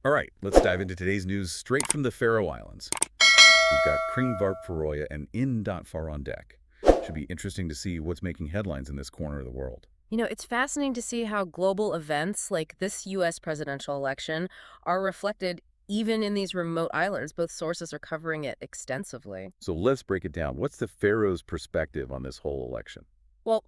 All right, let's dive into today's news straight from the Faroe Islands. We've got Faroe and Far on deck. Should be interesting to see what's making headlines in this corner of the world. It's fascinating to see how global events like this U.S. presidential election are reflected even in these remote islands. Both sources are covering it extensively. So let's break it down. What's the Faroes' perspective on this whole election? Well,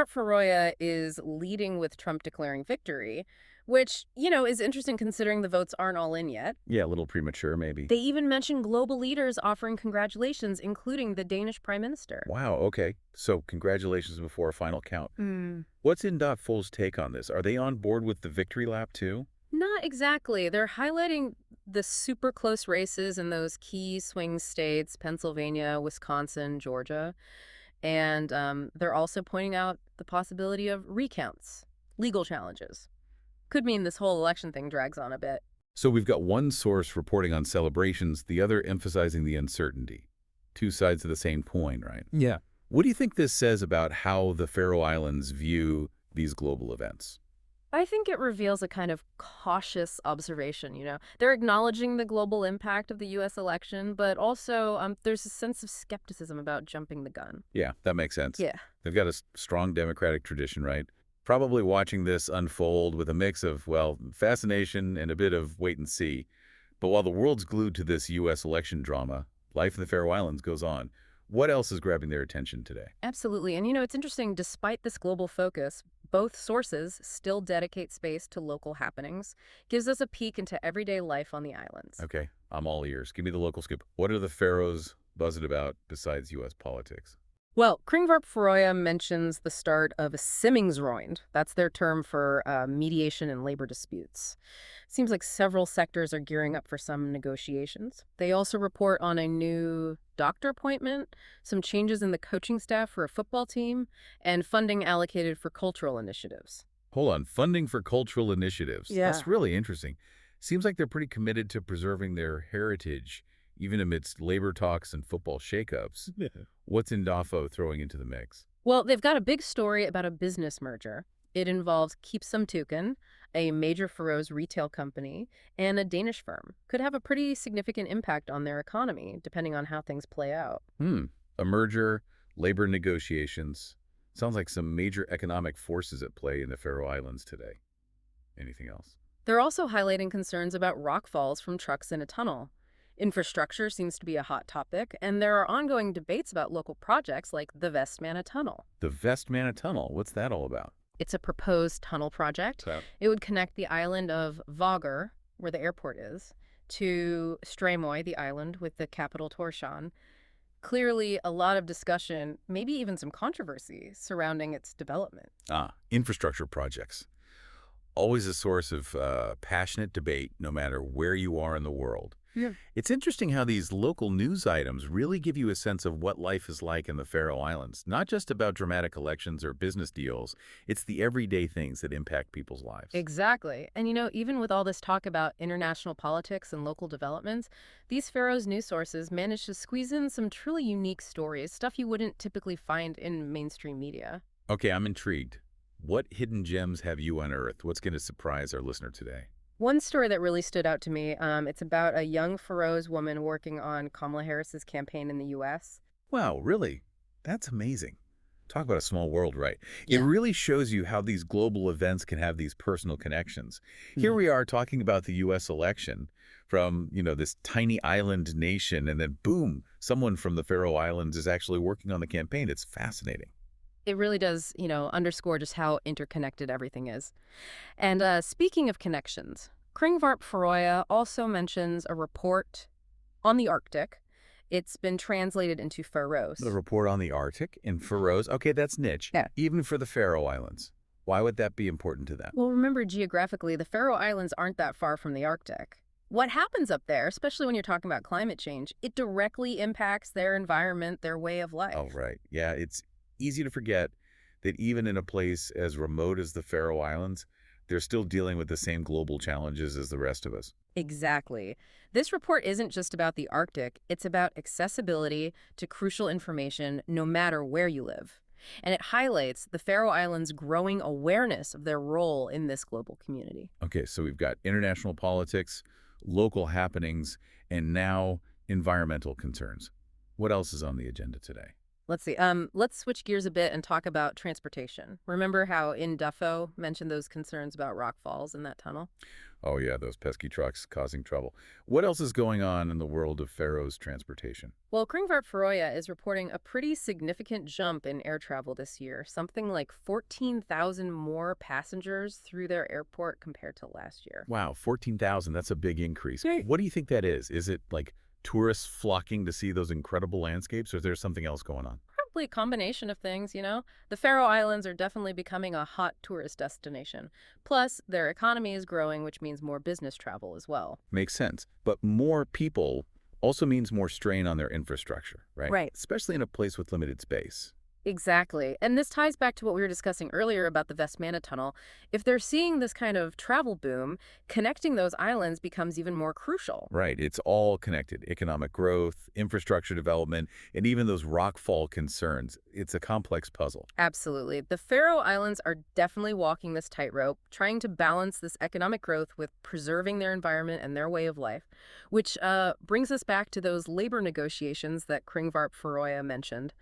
Faroe is leading with Trump declaring victory, which, is interesting considering the votes aren't all in yet. Yeah, a little premature, maybe. They even mention global leaders offering congratulations, including the Danish prime minister. Wow, okay. So congratulations before a final count. Hmm. What's Fool's take on this? Are they on board with the victory lap too? Not exactly. They're highlighting the super close races in those key swing states, Pennsylvania, Wisconsin, Georgia. And they're also pointing out the possibility of recounts, legal challenges. Could mean this whole election thing drags on a bit. So we've got one source reporting on celebrations, the other emphasizing the uncertainty. Two sides of the same coin, right? Yeah. What do you think this says about how the Faroe Islands view these global events? I think it reveals a kind of cautious observation. They're acknowledging the global impact of the U.S. election, but also there's a sense of skepticism about jumping the gun. Yeah, that makes sense. Yeah. They've got a strong democratic tradition, right? Probably watching this unfold with a mix of, well, fascination and a bit of wait and see. But while the world's glued to this U.S. election drama, life in the Faroe Islands goes on. What else is grabbing their attention today? Absolutely. And it's interesting, despite this global focus, both sources still dedicate space to local happenings, gives us a peek into everyday life on the islands. Okay, I'm all ears. Give me the local scoop. What are the Faroes buzzing about besides U.S. politics? Well, Faroe mentions the start of a Simmingsroind. That's their term for mediation in labor disputes. Seems like several sectors are gearing up for some negotiations. They also report on a new doctor appointment, some changes in the coaching staff for a football team, and funding allocated for cultural initiatives. Hold on, funding for cultural initiatives. Yeah. That's really interesting. Seems like they're pretty committed to preserving their heritage, even amidst labor talks and football shakeups. Yeah. What's Indafo throwing into the mix? Well, they've got a big story about a business merger. It involves Keepsumtuken, a major Faroes retail company, and a Danish firm. Could have a pretty significant impact on their economy, depending on how things play out. A merger, labor negotiations. Sounds like some major economic forces at play in the Faroe Islands today. Anything else? They're also highlighting concerns about rock falls from trucks in a tunnel. Infrastructure seems to be a hot topic, and there are ongoing debates about local projects like the Vestmanna Tunnel. The Vestmanna Tunnel. What's that all about? It's a proposed tunnel project. So, It would connect the island of Vágar, where the airport is, to Streymoy, the island with the capital Tórshavn. Clearly, a lot of discussion, maybe even some controversy surrounding its development. infrastructure projects. Always a source of passionate debate, no matter where you are in the world. Yeah. It's interesting how these local news items really give you a sense of what life is like in the Faroe Islands. Not just about dramatic elections or business deals, it's the everyday things that impact people's lives. Exactly. And even with all this talk about international politics and local developments, these Faroes news sources manage to squeeze in some truly unique stories, stuff you wouldn't typically find in mainstream media. Okay, I'm intrigued. What hidden gems have you unearthed? What's going to surprise our listener today? One story that really stood out to me, it's about a young Faroes woman working on Kamala Harris's campaign in the U.S. Wow, really? That's amazing. Talk about a small world, right? It Yeah. really shows you how these global events can have these personal connections. Here Hmm. we are talking about the U.S. election from, this tiny island nation, and then boom, someone from the Faroe Islands is actually working on the campaign. It's fascinating. It really does, underscore just how interconnected everything is. And speaking of connections, Faroe also mentions a report on the Arctic. It's been translated into Faroes. The report on the Arctic in Faroes. Okay, that's niche. Yeah. Even for the Faroe Islands. Why would that be important to them? Well, remember, geographically, the Faroe Islands aren't that far from the Arctic. What happens up there, especially when you're talking about climate change, it directly impacts their environment, their way of life. Oh, right. Yeah, it's easy to forget that even in a place as remote as the Faroe Islands, they're still dealing with the same global challenges as the rest of us. Exactly. This report isn't just about the Arctic, it's about accessibility to crucial information no matter where you live. And it highlights the Faroe Islands' growing awareness of their role in this global community. Okay, so we've got international politics, local happenings, and now environmental concerns. What else is on the agenda today? Let's see. Let's switch gears a bit and talk about transportation. Remember how in Duffo mentioned those concerns about rock falls in that tunnel? Oh yeah, those pesky trucks causing trouble. What else is going on in the world of Faroe's transportation? Well, Kringvarp Faroya is reporting a pretty significant jump in air travel this year, something like 14,000 more passengers through their airport compared to last year. Wow, 14,000, that's a big increase. Yay. What do you think that is? Is it like tourists flocking to see those incredible landscapes, or is there something else going on? Probably a combination of things, you know? The Faroe Islands are definitely becoming a hot tourist destination. Plus, their economy is growing, which means more business travel as well. Makes sense. But more people also means more strain on their infrastructure, right? Right. Especially in a place with limited space. Exactly. And this ties back to what we were discussing earlier about the Vestmanna Tunnel. If they're seeing this kind of travel boom, connecting those islands becomes even more crucial. Right. It's all connected. Economic growth, infrastructure development, and even those rockfall concerns. It's a complex puzzle. Absolutely. The Faroe Islands are definitely walking this tightrope, trying to balance this economic growth with preserving their environment and their way of life, which brings us back to those labor negotiations that Kringvarp Faroya mentioned.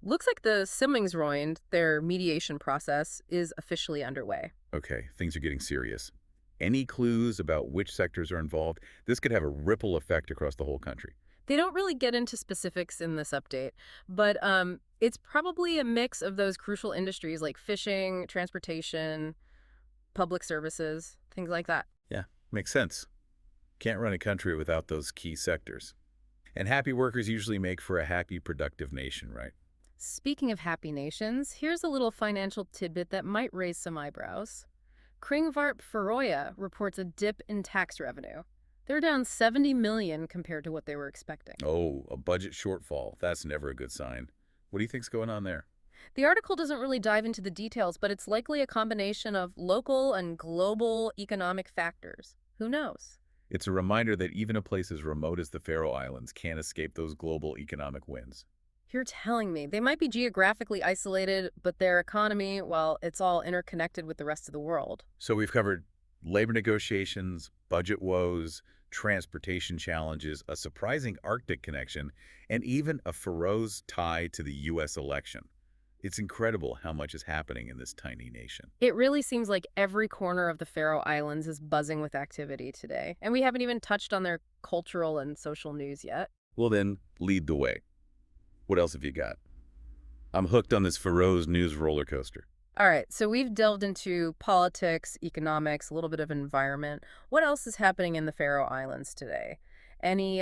Looks like the Simlingsrøynd, their mediation process, is officially underway. Okay, things are getting serious. Any clues about which sectors are involved? This could have a ripple effect across the whole country. They don't really get into specifics in this update, but it's probably a mix of those crucial industries like fishing, transportation, public services, things like that. Yeah, makes sense. Can't run a country without those key sectors. And happy workers usually make for a happy, productive nation, right? Speaking of happy nations, here's a little financial tidbit that might raise some eyebrows. Kringvarp Faroya reports a dip in tax revenue. They're down 70 million compared to what they were expecting. Oh, a budget shortfall. That's never a good sign. What do you think's going on there? The article doesn't really dive into the details, but it's likely a combination of local and global economic factors. Who knows? It's a reminder that even a place as remote as the Faroe Islands can't escape those global economic winds. You're telling me they might be geographically isolated, but their economy, well, it's all interconnected with the rest of the world. So we've covered labor negotiations, budget woes, transportation challenges, a surprising Arctic connection, and even a Faroes tie to the U.S. election. It's incredible how much is happening in this tiny nation. It really seems like every corner of the Faroe Islands is buzzing with activity today, and we haven't even touched on their cultural and social news yet. Well then, lead the way. What else have you got? I'm hooked on this Faroes news roller coaster. All right, so we've delved into politics, economics, a little bit of environment. What else is happening in the Faroe Islands today? Any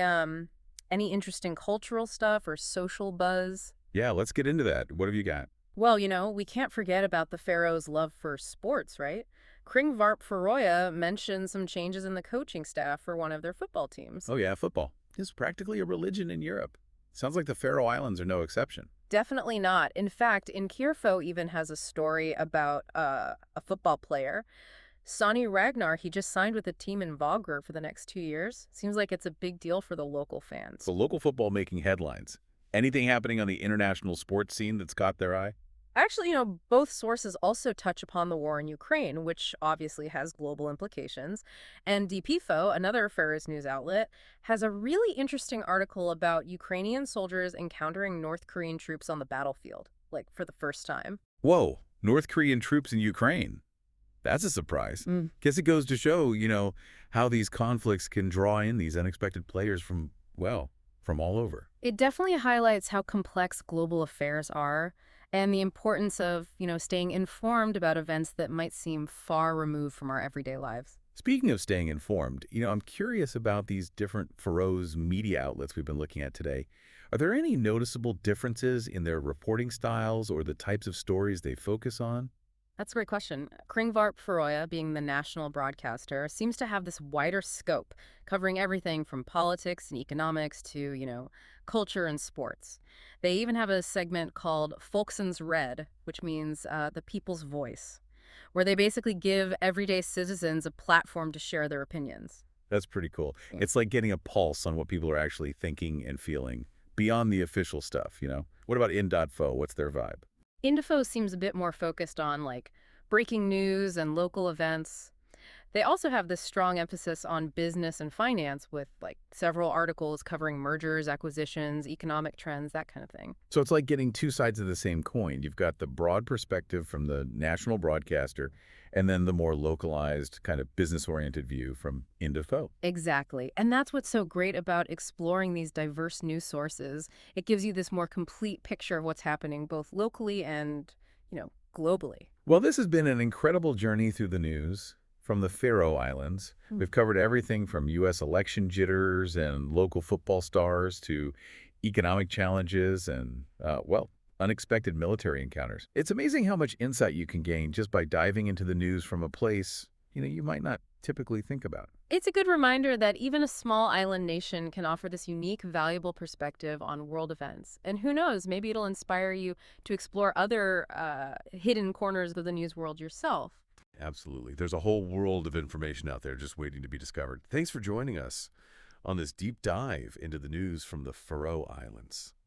interesting cultural stuff or social buzz? Yeah, let's get into that. What have you got? Well, we can't forget about the Faroes' love for sports, right? Kringvarp Faroya mentioned some changes in the coaching staff for one of their football teams. Oh yeah, football. It's practically a religion in Europe. Sounds like the Faroe Islands are no exception. Definitely not. In fact, in Kirfo even has a story about a football player. Sonny Ragnar, he just signed with a team in Vågr for the next 2 years. Seems like it's a big deal for the local fans. So local football making headlines. Anything happening on the international sports scene that's caught their eye? Actually, both sources also touch upon the war in Ukraine, which obviously has global implications. And DPFO, another Faroes news outlet, has a really interesting article about Ukrainian soldiers encountering North Korean troops on the battlefield, like for the first time. Whoa, North Korean troops in Ukraine. That's a surprise. Guess it goes to show, how these conflicts can draw in these unexpected players from, well, from all over. It definitely highlights how complex global affairs are and the importance of, staying informed about events that might seem far removed from our everyday lives. Speaking of staying informed, I'm curious about these different Faroes media outlets we've been looking at today. Are there any noticeable differences in their reporting styles or the types of stories they focus on? That's a great question. Kringvarp Faroya, being the national broadcaster, seems to have this wider scope, covering everything from politics and economics to, culture and sports. They even have a segment called Folksens Red, which means the people's voice, where they basically give everyday citizens a platform to share their opinions. That's pretty cool. Yeah. It's like getting a pulse on what people are actually thinking and feeling beyond the official stuff. What about in.fo? What's their vibe? Indifo seems a bit more focused on breaking news and local events. They also have this strong emphasis on business and finance with like several articles covering mergers, acquisitions, economic trends, that kind of thing. So it's like getting two sides of the same coin. You've got the broad perspective from the national broadcaster, and then the more localized, kind of business-oriented view from Indefo. Exactly. And that's what's so great about exploring these diverse news sources. It gives you this more complete picture of what's happening both locally and, globally. Well, this has been an incredible journey through the news from the Faroe Islands. Hmm. We've covered everything from U.S. election jitters and local football stars to economic challenges and, unexpected military encounters. It's amazing how much insight you can gain just by diving into the news from a place, you might not typically think about. It's a good reminder that even a small island nation can offer this unique, valuable perspective on world events. And who knows, maybe it'll inspire you to explore other hidden corners of the news world yourself. Absolutely. There's a whole world of information out there just waiting to be discovered. Thanks for joining us on this deep dive into the news from the Faroe Islands.